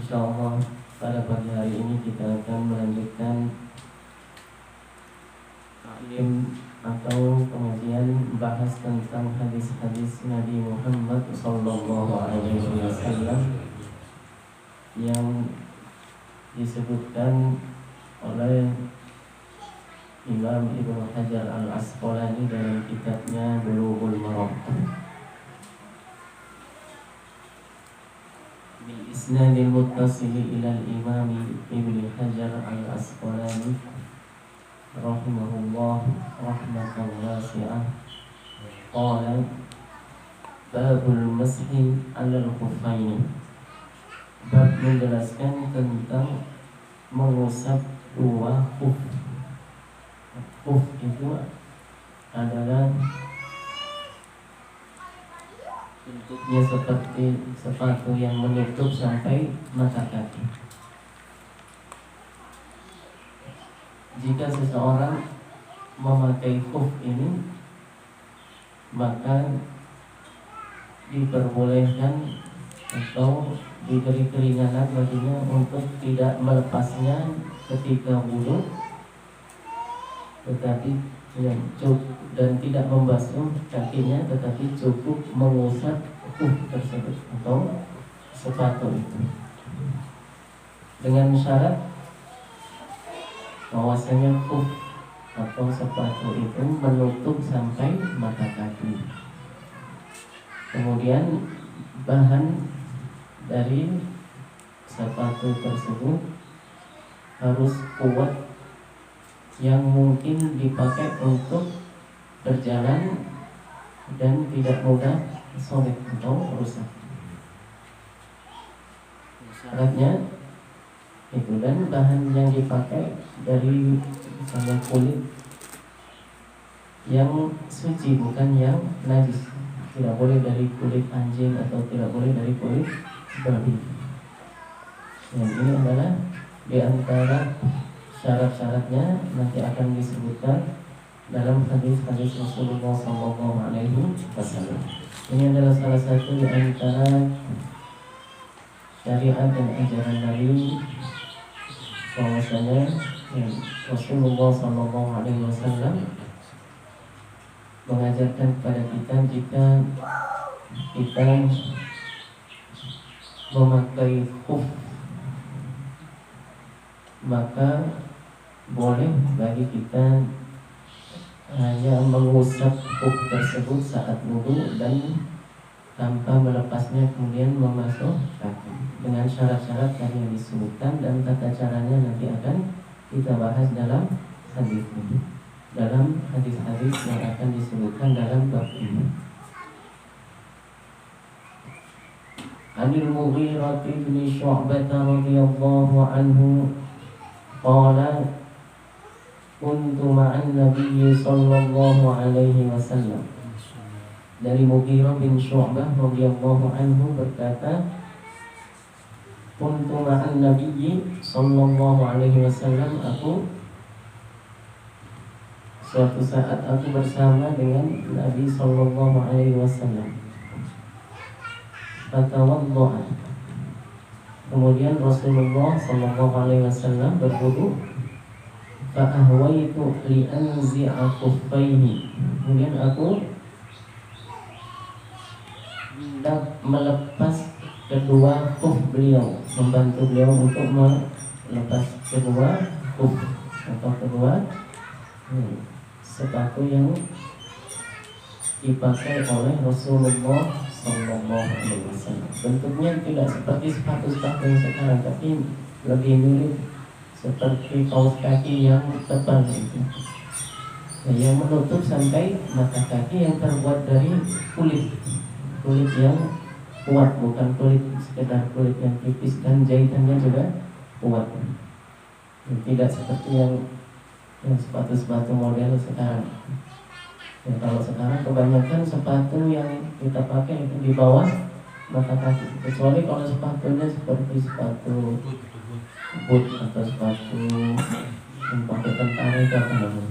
Insyaallah pada pagi hari ini kita akan melanjutkan atau pengajian bahas tentang hadis-hadis Nabi Muhammad sallallahu alaihi wasallam yang disebutkan oleh Imam Ibnu Hajar Al-Asqalani dalam kitabnya Bulughul Maram. Bil isnadil muttasili ila al-Imam Ibnu Hajar Al-Asqalani rahimahullah rahmatan wasi'ah. Qala babul mashi 'alal khuffaini. Bab menjelaskan tentang mengusap dua khuf. Khuf itu adalah bentuknya seperti sepatu yang menutup sampai mata kaki. Jika seseorang memakai khuf ini, maka diperbolehkan atau diberi keringanan baginya untuk tidak melepasnya ketika wudu, tetapi dan tidak membasuh kakinya, tetapi cukup mengusap khuf tersebut atau sepatu itu, dengan syarat bahwasanya khuf atau sepatu itu menutup sampai mata kaki. Kemudian bahan dari sepatu tersebut harus kuat, yang mungkin dipakai untuk berjalan dan tidak mudah sobek atau rusak. Syaratnya itu, dan bahan yang dipakai dari misalnya kulit yang suci, bukan yang najis. Tidak boleh dari kulit anjing atau tidak boleh dari kulit babi. Dan ini adalah di antara syarat-syaratnya nanti akan disebutkan dalam hadis-hadis Rasulullah SAW. Ini adalah salah satu di antara syariat dan ajaran Nabi, bahwasanya Rasulullah SAW mengajarkan kepada kita, jika kita memakai khuf, maka boleh bagi kita hanya mengusap khuf tersebut saat wudu dan tanpa melepasnya kemudian memasuk kaki, dengan syarat-syarat tadi yang disebutkan, dan tata caranya nanti akan kita bahas dalam hadis ini, dalam hadis-hadis yang akan disebutkan dalam bab ini. Anil Mughirah bin Syu'bah radhiyallahu anhu qala kuntu ma'an Nabi sallallahu alaihi wasallam. Dari Mughirah bin Syu'bah radhiyallahu anhu berkata, kuntu ma'an Nabi sallallahu alaihi wasallam, suatu saat aku bersama dengan Nabi sallallahu alaihi wasallam. Fatawadda'a. Kemudian Rasulullah sallallahu alaihi wasallam berwudu. Fa'ahwaitu li'anzi'a khuffaihi. Kemudian aku hendak melepas kedua khuf beliau, membantu beliau untuk melepas kedua khuf atau kedua sepatu yang dipakai oleh Rasulullah sallallahu alaihi wasallam. Bentuknya tidak seperti sepatu-sepatu yang sekarang, tapi lebih mirip seperti kaos kaki yang tebal itu, yang menutup sampai mata kaki, yang terbuat dari kulit yang kuat, bukan kulit sekedar kulit yang tipis, dan jahitannya juga kuat. Tidak seperti yang sepatu-sepatu model sekarang. Ya, kalau sekarang kebanyakan sepatu yang kita pakai itu di bawah mata kaki, kecuali kalau sepatunya seperti sepatu boot atau sepatu yang pakai tentara itu apa namanya?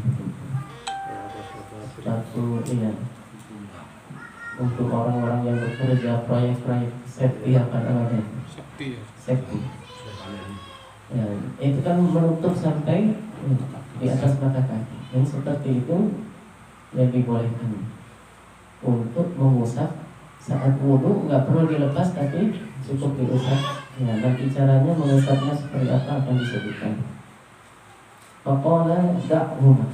Sepatu untuk orang-orang yang bekerja proyek-proyek safety apa namanya? Safety. Ya, itu kan menutup sampai di atas mata kaki. Dan seperti itu yang dibolehkan untuk mengusap saat wudhu, nggak perlu dilepas tapi cukup diusap. Ya, nanti caranya mengusapnya seperti apa akan disebutkan. Faqala da'huma.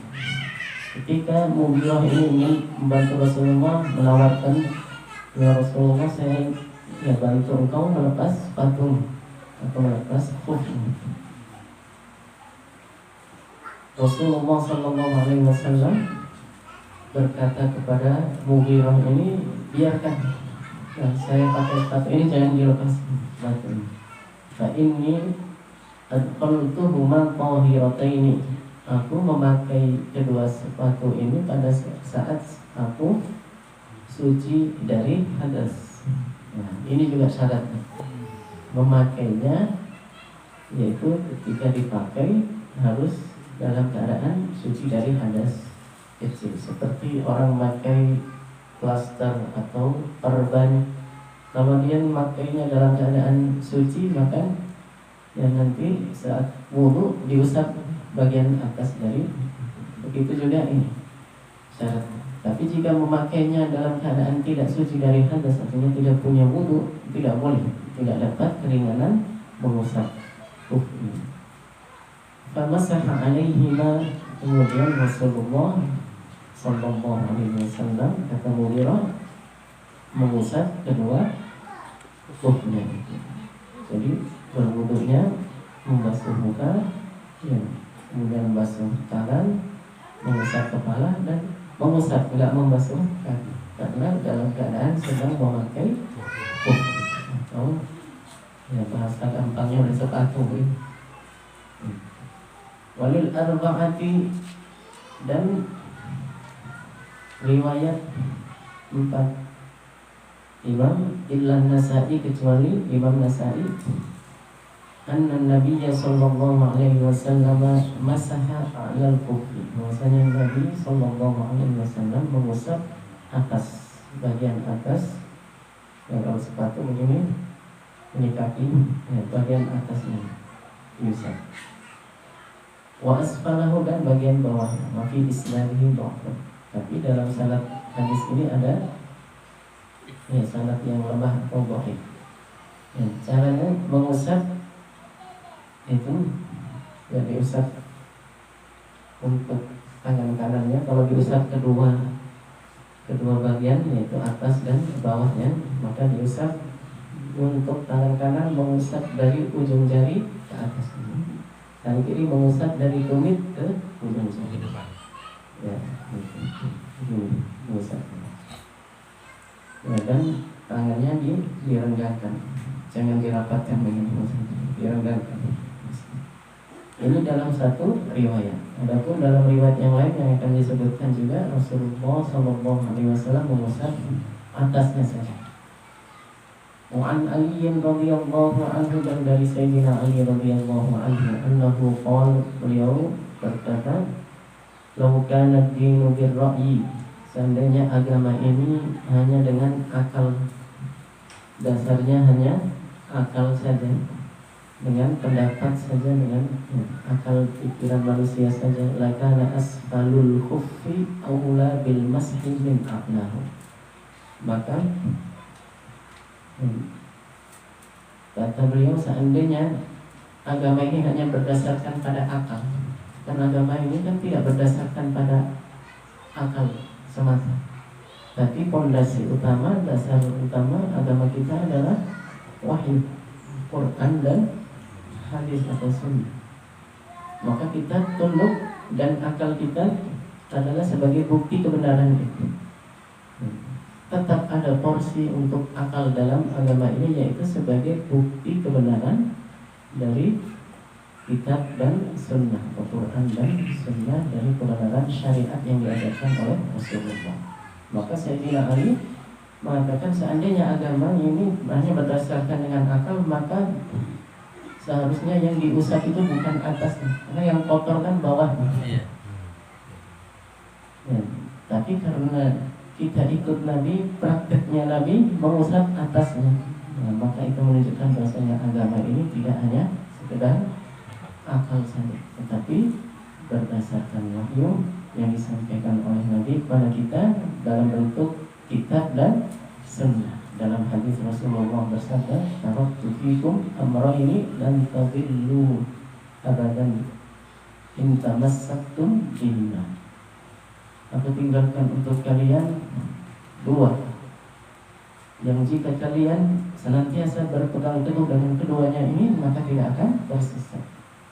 Ketika Mughirah ini ingin membantu Rasulullah, menawarkan, ya Rasulullah, saya ya bantu engkau melepas sepatu atau melepas khufmu. Rasulullah Sallallahu Alaihi Wasallam berkata kepada Mughirah ini, biarkan, nah, saya pakai sepatu ini, jangan dilepas sepatu ini. Fa inni adkhaltuhuma tahirataini. Aku memakai kedua sepatu ini pada saat aku suci dari hadas. Nah, ini juga syaratnya. Memakainya yaitu ketika dipakai harus dalam keadaan suci dari hadas kecil. Seperti orang memakai plaster atau perban, kalau dia memakainya dalam keadaan suci, maka ya nanti saat wudu diusap bagian atas dari, begitu juga ini syaratnya. Tapi jika memakainya dalam keadaan tidak suci dari hadas, artinya tidak punya wudu, tidak boleh, tidak dapat keringanan mengusap ini. Famasaha alaihima, kemudian Rasulullah Sallallahu Alaihi Wasallam kata Mughirah mengusap kedua kufnya. Jadi berwudunya membasuh muka, ya, kemudian membasuh tangan, mengusap kepala dan mengusap, tidak membasuh kaki, karena dalam keadaan sedang memakai kuf atau ya bahasa gampangnya dari sepatu. Walil arba'ati, dan riwayat 4 Imam illa Nasa'i, kecuali Imam Nasa'i, anna Nabiyya sallallahu alaihi wasallam masaha 'alal kufi, bahwasanya Nabi sallallahu alaihi wasallam mengusap atas, bagian atas, ya kalau sepatu begini, ini kaki, ya, bagian atasnya diusap. Wa asfalahu, dan bagian bawahnya. Mafi isnadihi dha'fun, tapi dalam sanad hadis ini ada ya sanad yang lemah atau dhaif. Ya, caranya mengusap itu ya diusap untuk tangan kanannya, kalau diusap kedua bagian yaitu atas dan bawahnya, maka diusap untuk tangan kanan mengusap dari ujung jari ke atas, tangan kiri mengusap dari tumit ke ujung jari. Ya, mengusap. Ya, dan tangannya direnggangkan, jangan dirapatkan begini, direnggangkan. Ini dalam satu riwayat. Adapun dalam riwayat yang lain yang akan disebutkan juga, Rasulullah Sallallahu Alaihi Wasallam mengusap atasnya saja. An Ali radhiyallahu anhu, dan dari Sayyidina Ali radhiyallahu anhu, annahu qala, beliau berkata, "Lau kana ad-dinu bir-ra'yi", seandainya agama ini hanya dengan akal, dasarnya hanya akal saja, dengan pendapat saja, dengan akal pikiran manusia saja, lakana asfalul khuffi aula bil mashi min a'lahu, maka kata beliau, seandainya agama ini hanya berdasarkan pada akal, kan agama ini kan tidak berdasarkan pada akal semata, tapi pondasi utama, dasar utama agama kita adalah wahyu, Quran dan hadis atau sunnah. Maka kita tunduk dan akal kita adalah sebagai bukti kebenaran itu. Tetap ada porsi untuk akal dalam agama ini, yaitu sebagai bukti kebenaran dari kitab dan sunnah, Al-Quran dan sunnah, dari kebenaran syariat yang diajarkan oleh Rasulullah. Maka Sayyidina Ali mengatakan, seandainya agama ini hanya berdasarkan dengan akal, maka seharusnya yang diusap itu bukan atasnya, karena yang kotor kan bawahnya. Ya, tapi karena kita ikut Nabi, prakteknya Nabi mengusap atasnya. Nah, maka itu menunjukkan bahwasanya agama ini tidak hanya sekedar akal saja, tetapi berdasarkan wahyu yang disampaikan oleh Nabi kepada kita dalam bentuk kitab dan sunnah. Dalam hadis Rasulullah bersabda, "Taraktu fikum amrayni lan tadillu abadan in tamassaktum bihima." Aku tinggalkan untuk kalian dua yang jika kalian senantiasa berpegang teguh dengan keduanya ini, maka tidak akan tersesat.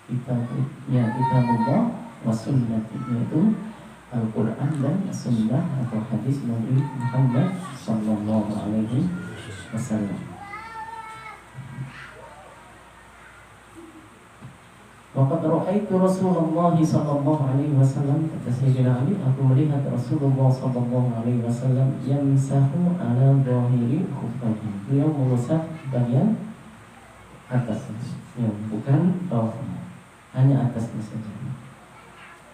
Kitabullah wa sunnati, yaitu Al-Quran dan Sunnah atau hadis Nabi Muhammad Sallallahu Alaihi Wasallam. Waqad ra'aitu Rasulullah Sallallahu Alaihi Wasallam, kata Sayyidina Ali, aku melihat Rasulullah Sallallahu Alaihi Wasallam yamsahu ala zahiri khuffaihi. Beliau mengusap bagian atasnya, ya, bukan bawahnya, hanya atasnya saja.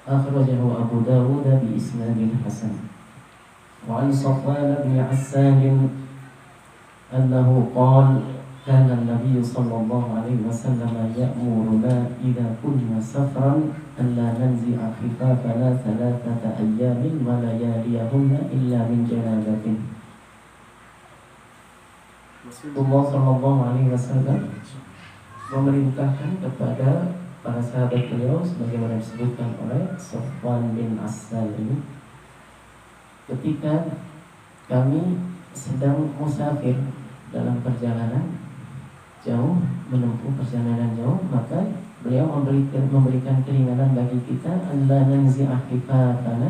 Akhrajahu Abu Dawud bi isnadin hasan. Wa an Safwan bin Assan annahu qala kana an-nabiy sallallahu alaihi wasallam ya'muruna idza kunna safran an la nanzi'a khifafana thalathata ayyamin wa layaliyahunna illa min janabatin. Rasulullah sallallahu alaihi wasallam memerintahkan kepada para sahabat beliau sebagaimana disebutkan oleh Safwan bin Asal ini, ketika kami sedang musafir dalam perjalanan jauh, menempuh perjalanan jauh, maka beliau memberikan keringanan bagi kita, Allah nanzi'ah khifatana,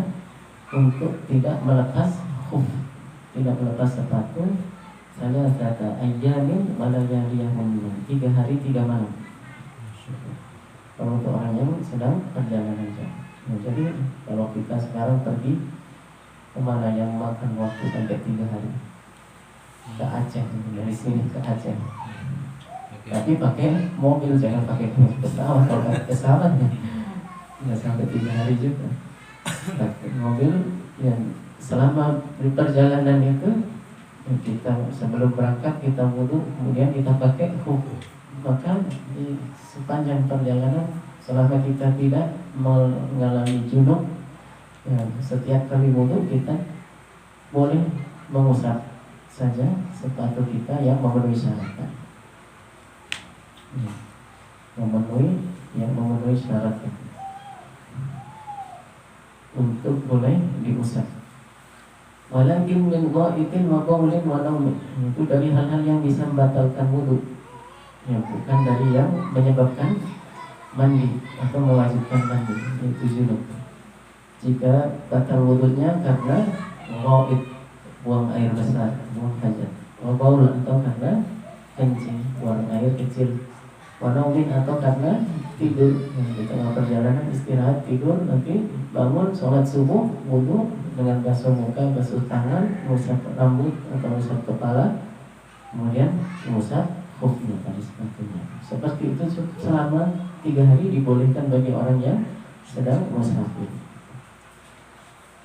untuk tidak melepas khuf, tidak melepas sepatu, salasata ayyamin wa layaliyahunna, 3 hari 3 malam. Kalau untuk orang yang sedang perjalanan jauh. Nah, jadi kalau kita sekarang pergi kemana yang makan waktu sampai 3 hari, ke Aceh, dari sini ke Aceh. Tapi pakai mobil, jangan pakai pesawat. Kalau pakai pesawat ya nggak sampai 3 hari juga. Pakai mobil yang selama di perjalanan itu kita sebelum berangkat kita wudu, kemudian kita pakai khuf. Maka di sepanjang perjalanan selama kita tidak mengalami junub, ya, setiap kali wudu kita boleh mengusap saja sepatu kita yang memenuhi syarat, ya, memenuhi syarat itu untuk boleh diusap. Walakin min dha'itin wa qawlin wa nawmin, itu dari hal-hal yang bisa membatalkan wudu, ya, bukan dari yang menyebabkan mandi atau mewajibkan mandi, yaitu junub. Jika batal wudunya karena ghaid, buang air besar, buang hajat, baul, atau karena kencing, buang air kecil, wanaumin, atau karena tidur, di tengah perjalanan istirahat tidur, nanti bangun sholat subuh, wudu dengan basuh muka, basuh tangan, mengusap rambut atau mengusap kepala, kemudian mengusap khufnya tadi sepatunya. Seperti itu selama 3 hari dibolehkan bagi orang yang sedang musafir.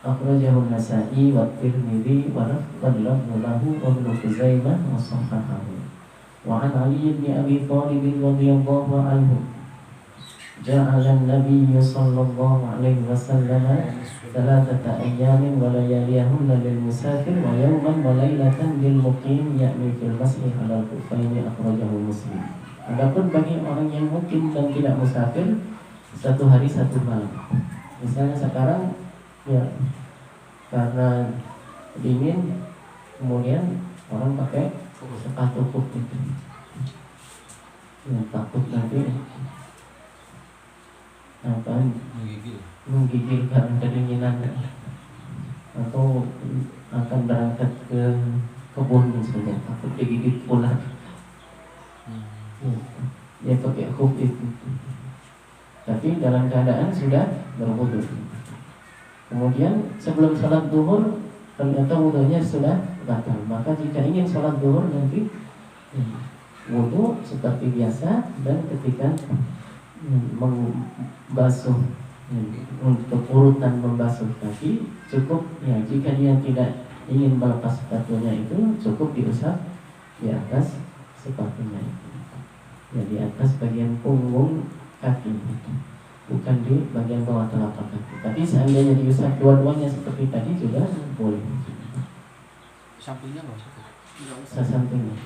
Akhrajahu Nasa'i wa Tirmidzi wa lafdhu lahu wa Ibnu Khuzaimah wa sahahahu. Wa an Ali bin Abi Thalib radhiyallahu anhu, ja'ala an-nabiy sallallahu alaihi wasallam 3 ayyamin wa layaliyahunna lil musafir wa yawman wa laylatan lil muqim, yakni fil masih ala al-khuffaini. Akhrajahu Muslim. Adapun bagi orang yang mukim dan tidak musafir, 1 hari 1 malam. Misalnya sekarang, ya, karena dingin, kemudian orang pakai sepatu khuf itu, ya, takut nanti menggigil karena kedinginan, atau akan berangkat ke kebun misalnya, takut digigit ular, ya, dia pakai khuf itu. Tapi dalam keadaan sudah berwudu. Kemudian sebelum sholat zuhur ternyata wudunya sudah batal, maka jika ingin sholat zuhur nanti wudu seperti biasa, dan ketika membasuh, untuk urutan membasuh kaki cukup, ya, jika dia tidak ingin melepas sepatunya itu cukup diusap di atas sepatunya itu, ya di atas bagian punggung kaki itu, bukan di bagian bawah telapak kaki. Tapi seandainya diusap dua-duanya seperti tadi juga boleh. Sampingnya nggak usah. Nggak usah sampingnya,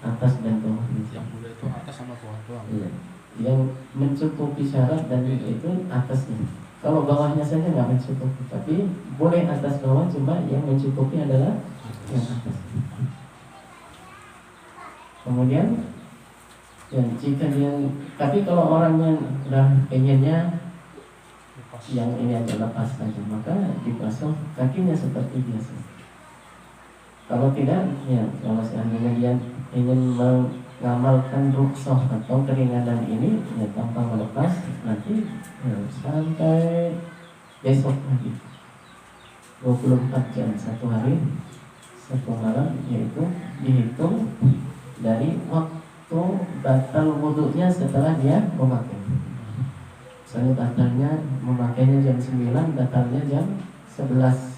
atas dan bawah. Yang boleh itu atas sama bawah doang. Iya. Yang mencukupi syarat dan itu atasnya. Kalau bawahnya saja nggak mencukupi, tapi boleh atas bawah, cuma yang mencukupi adalah yang atas. Kemudian ya, jika dia, tapi kalau orangnya udah pengennya yang ini aja lepas saja, maka dibasuh kakinya seperti biasa. Kalau tidak, ya kalau seandainya dia ingin mengamalkan rukhsah atau keringanan ini, ya tanpa melepas, nanti ya, sampai besok lagi 24 jam, satu hari satu malam, yaitu dihitung dari waktu batal wudhunya setelah dia memakai. Misalnya batalnya memakainya jam 9, batalnya jam 11.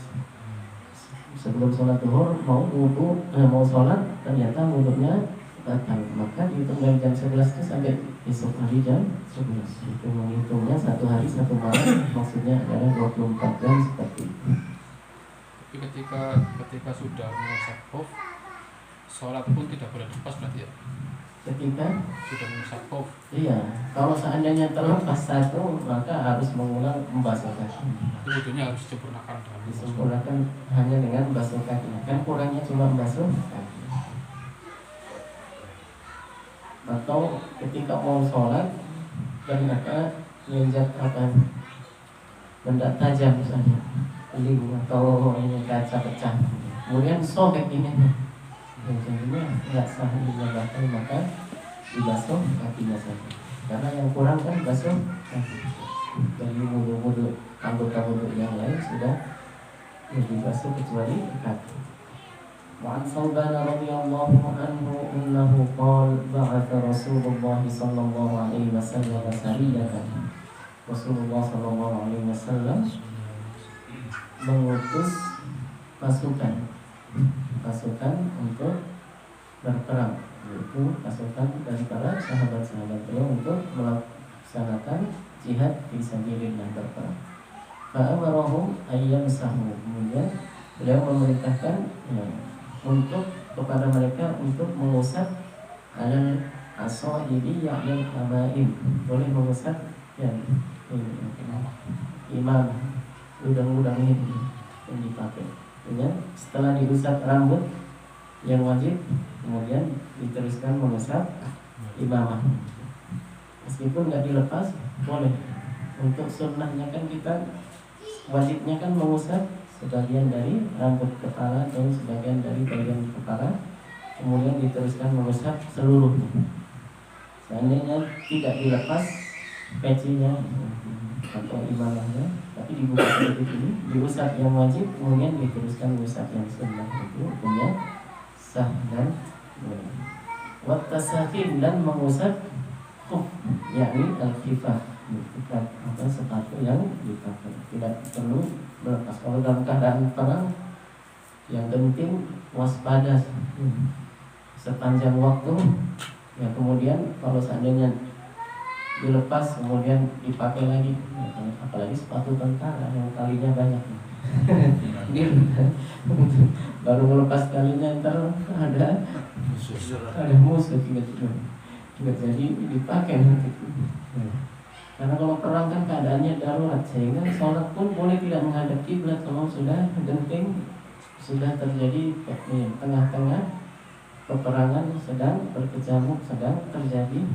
Sebelum sholat duhur mau wudhu, mau sholat, ternyata wudhunya batal, maka dihitung dari jam 11 itu sampai besok hari jam 11. Itu menghitungnya satu hari satu malam, maksudnya adalah 24 jam seperti itu. Tapi ketika sudah mengusap khuf, sholat pun tidak boleh lepas berarti ya? Ketika sudah mengusap khuf, iya, kalau seandainya terlepas satu, maka harus mengulang membasuh kaki. itu wudhunya harus disempurnakan dengan Disempurnakan hanya dengan membasuh kaki. Kan kurangnya cuma membasuh kaki. Atau ketika mau sholat, ternyata menginjak benda tajam misalnya, link atau ini kaca pecah, kemudian sobek ini. Jadinya nggak sah dijalankan, maka dibasuh kakinya saja. Karena yang kurang kan basuh kaki. Dari wudhu anggota wudhu yang lain sudah dibasuh kecuali kaki. Wa an Thawban radhiyallahu anhu annahu qala ba'atha Rasulullah sallallahu alaihi wasallam sariyatan. Rasulullah sallallahu alaihi wasallam mengutus pasukan untuk berperang, yaitu pasukan dari para sahabat-sahabat beliau untuk melaksanakan jihad fisabilillah, berperang. Fa'amarahum ayyamsahu, kemudian beliau memerintahkan ya, untuk kepada mereka untuk mengusap alal asaibi ya'lil amaim, boleh mengusap ya, imam udang-udang ini yang dipakai. Kemudian setelah diusap rambut yang wajib, kemudian diteruskan mengusap imamah. Meskipun nggak dilepas, boleh. Untuk sunnahnya kan kita wajibnya kan mengusap sebagian dari rambut kepala atau sebagian dari bagian kepala, kemudian diteruskan mengusap seluruhnya. Seandainya tidak dilepas pecinya atau imamahnya, tapi dibuka seperti ini, diusap yang wajib, kemudian diteruskan mengusap yang sunnah, itu hukumnya sah dan boleh. Wattasakin, dan mengusap khuf, yakni al-khifah, atau sepatu yang dipakai, tidak perlu melepas. Kalau dalam keadaan perang, yang penting waspada sepanjang waktu. Ya, kemudian kalau seandainya dilepas kemudian dipakai lagi, ya, apalagi sepatu tentara yang kalinya banyak. Dia baru melepas kalinya ntar ada musuh gitu. Jadi dipakai nanti. Karena kalau perang kan keadaannya darurat, sehingga sholat pun boleh tidak menghadap kiblat kalau sudah genting, sudah terjadi tengah-tengah peperangan sedang berkecamuk, sedang terjadi,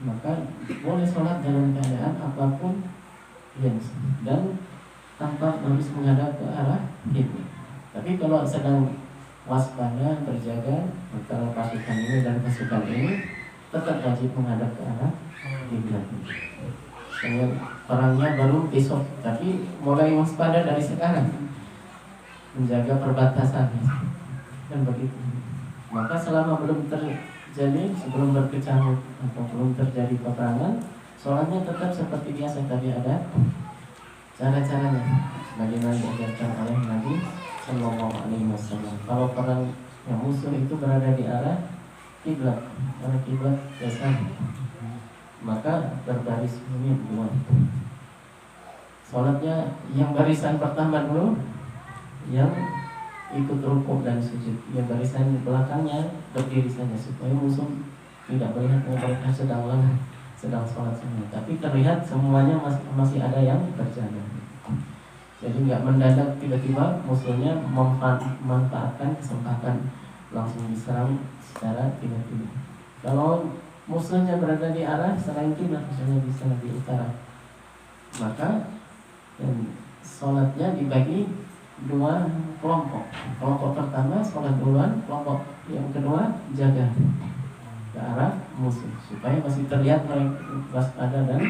maka boleh sholat dalam keadaan apapun dan tanpa harus menghadap ke arah kiblat. Tapi kalau sedang waspada, berjaga antara pasukan ini dan pasukan ini, tetap wajib menghadap ke arah kiblat. Perangnya baru besok, tapi mulai waspada dari sekarang, menjaga perbatasan dan begitu. Maka selama belum terjadi, sebelum berkecamuk atau belum terjadi peperangan, sholatnya tetap seperti biasa. Tadi ada cara-caranya, bagaimana diajarkan oleh Nabi Sallallahu Alaihi Wasallam. Kalau perang yang musuh itu berada di arah kiblat, arah kiblat biasa, maka berbaris ini dua. Sholatnya yang barisan pertama dulu, yang ikut rukuk dan sujud. Yang barisan belakangnya berdiri saja supaya musuh tidak melihat mereka sedang sholat semua. Tapi terlihat semuanya masih ada yang berjalan. Jadi nggak mendadak tiba-tiba musuhnya memanfaatkan kesempatan langsung diserang secara tiba-tiba. Kalau musuhnya berada di arah selain kiblat, misalnya di sana di utara, maka sholatnya dibagi dua kelompok. Kelompok pertama sholat duluan, kelompok yang kedua jaga ke arah musuh supaya masih terlihat mereka waspada dan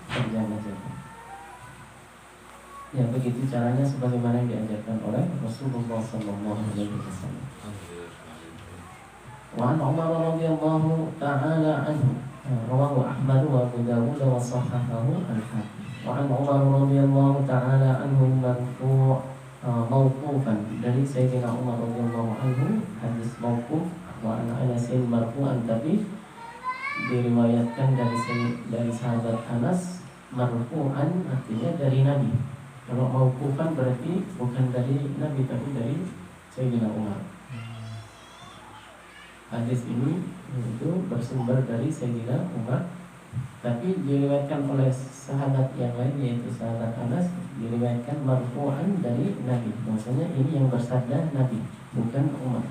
terjaga-jaga. Ya begitu caranya sebagaimana yang diajarkan oleh Rasulullah Sallallahu Alaihi Wasallam. Wa an Umar radhiyallahu ta'ala anhu rawahu Ahmad wa Abu Dawud wa sahahahu al-Hakim. Wa an Umar radhiyallahu ta'ala anhu marfu' mauqufan dari Sayyidina Umar radhiyallahu anhu, hadis mauquf. Wa an Anas marfu'an, tapi diriwayatkan dari sahabat Anas marfu'an, artinya dari Nabi. Kalau mauqufan berarti bukan dari Nabi tapi dari Sayyidina Umar. Hadis ini itu bersumber dari Sayyidina Umar, tapi diriwayatkan oleh sahabat yang lain yaitu sahabat Anas, diriwayatkan marfu'an dari Nabi. Maksudnya ini yang bersabda Nabi, bukan Umar.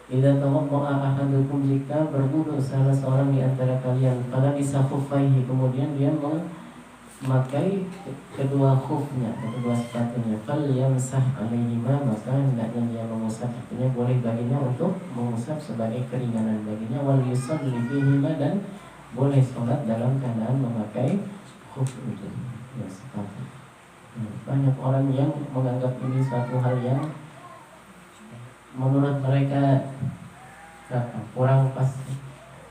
Idza tawadda'a ahadukum, jika berwudu salah seorang di antara kalian, pada bisa khuffaihi, kemudian dia memakai kedua khufnya, kedua sepatunya, falyamsah alaihima, maka hendaknya dia mengusap, artinya boleh baginya untuk mengusap sebagai keringanan baginya, wal yusalli fihima, dan boleh sholat dalam keadaan memakai khuf itu, ya, sepatu. Banyak orang yang menganggap ini suatu hal yang menurut mereka kurang pas,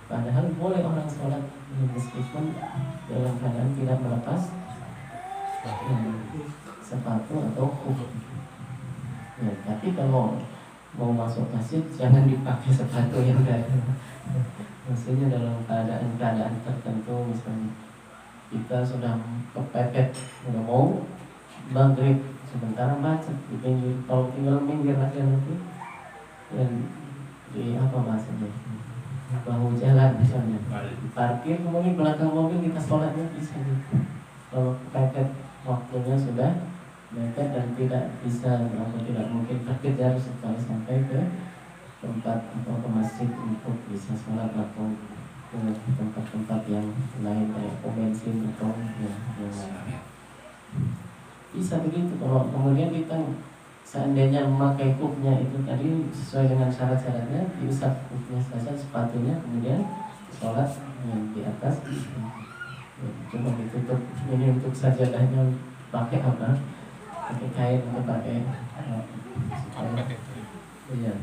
padahal boleh orang sholat meskipun dalam keadaan tidak melepas sepatu atau khuf. Ya, tapi kalau mau masuk masjid jangan dipakai sepatu yang ada. Maksudnya dalam keadaan tertentu, misalnya kita sudah kepepet, sudah mau maghrib, sementara macet di pinggir, kalau tinggal minggir aja nanti dan di apa bahasanya, bahu jalan misalnya, parkir kemudian belakang mobil kita sholatnya bisa. Kalau kepepet waktunya sudah mepet dan tidak bisa atau tidak mungkin terkejar supaya sampai ke tempat atau ke masjid untuk bisa sholat atau ke tempat-tempat yang lain kayak pom bensin atau yang lain. Bisa begitu. Kalau kemudian kita seandainya memakai khufnya itu tadi sesuai dengan syarat-syaratnya, diusap khufnya saja, sepatunya, kemudian sholat yang di atas cuma ditutup. Ini untuk sajadahnya pakai apa? Pakai kain atau pakai iya.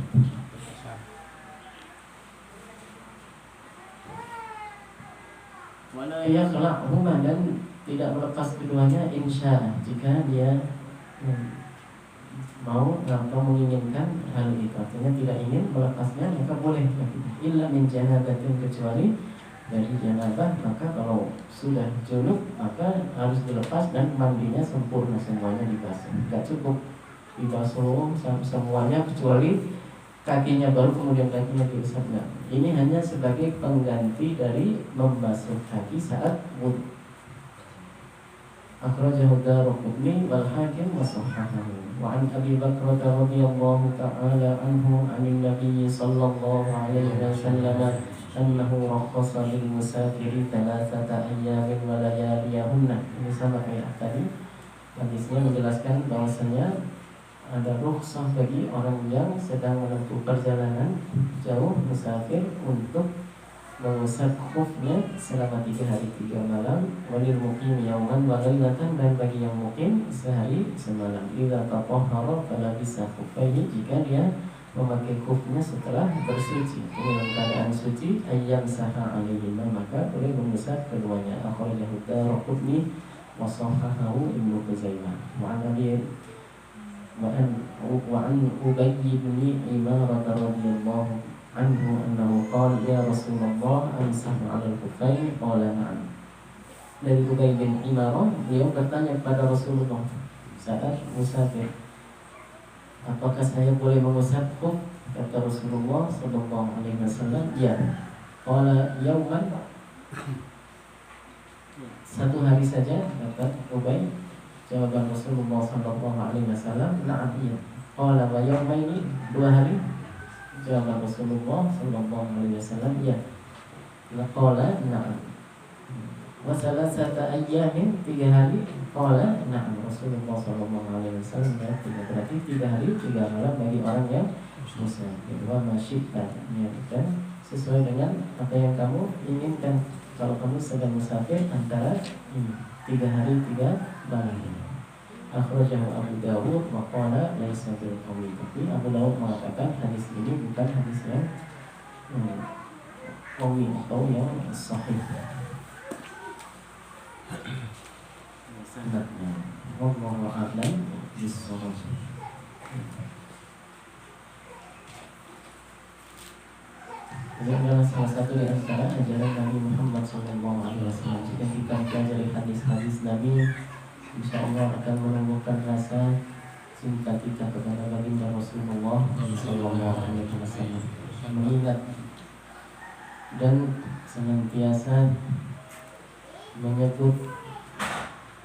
Wala yakhla'huma, dan tidak melepas keduanya insya, jika dia mau atau menginginkan hal itu, artinya tidak ingin melepasnya maka boleh. Illa min janabatin, kecuali dari janabah, maka kalau sudah junub maka harus dilepas dan mandinya sempurna, semuanya dibasuh. Tidak cukup dibasuh semuanya kecuali kakinya baru kemudian kakinya diusap. Nah, ini hanya sebagai pengganti dari membasuh kaki saat wudu. Akhrajahu Daraqutni wal Hakim wa sahhahahu. Wa an Abi Bakrah radhiyallahu ta'ala anhu 'anil Nabi sallallahu alaihi wasallam annahu rakhasa lil musafiri thalathata ayyamin wa layaliyahunna. Ini sama kayak tadi. Hadisnya menjelaskan bahwasanya ada rukhsah bagi orang yang sedang menempuh perjalanan jauh musafir untuk mengusap khufnya selama 3 hari 3 malam, walil muqim yauman wa lailatan, dan bagi yang muqim sehari semalam. Idza tatahhara fala bisa khuffaihi, jika dia memakai khufnya setelah bersuci dalam keadaan suci, ayyam saha alaihima, maka boleh mengusap keduanya. Akhrajahu Daraqutni wa sahhahahu Ibnu Khuzaimah. Wa an Abi وعن أبي بن عمارة رضي الله عنه أنه قال يا رسول الله أمسح على الخفين قال نعم. Dari Ubay bin Imarah, beliau bertanya kepada Rasulullah saat musafir, apakah saya boleh mengusap khuf? Kata Rasulullah sallallahu alaihi wasallam, ya. Qala yauman, satu hari saja, kata Ubay. Jawaban Rasulullah sallallahu alaihi wasallam, na'am, iya. Qala wa yaumaini, 2 hari. Jawaban Rasulullah sallallahu alaihi wasallam, iya. Qala na'am. Wa salasata ayyamin, 3 hari. Qala na'am. Rasulullah sallallahu alaihi wasallam, ya, berarti 3 hari 3 malam bagi orang yang musafir. Wa masyita, ya, dan sesuai dengan apa yang kamu inginkan. Kalau kamu sedang musafir antara 3 hari 3 malam. Akhrajahu Abu Dawud wa qala laisa bil qawi. Tapi Abu Dawud mengatakan hadis ini bukan hadis yang qawi atau yang sahih. Sanadnya wallahu a'lam bis-shawab. Ini adalah salah satu di antara ajaran Nabi Muhammad SAW. Jika kita mempelajari hadis-hadis Nabi, insya Allah akan menumbuhkan rasa cinta kita kepada baginda Rasulullah SAW, mengingat dan senantiasa menyebut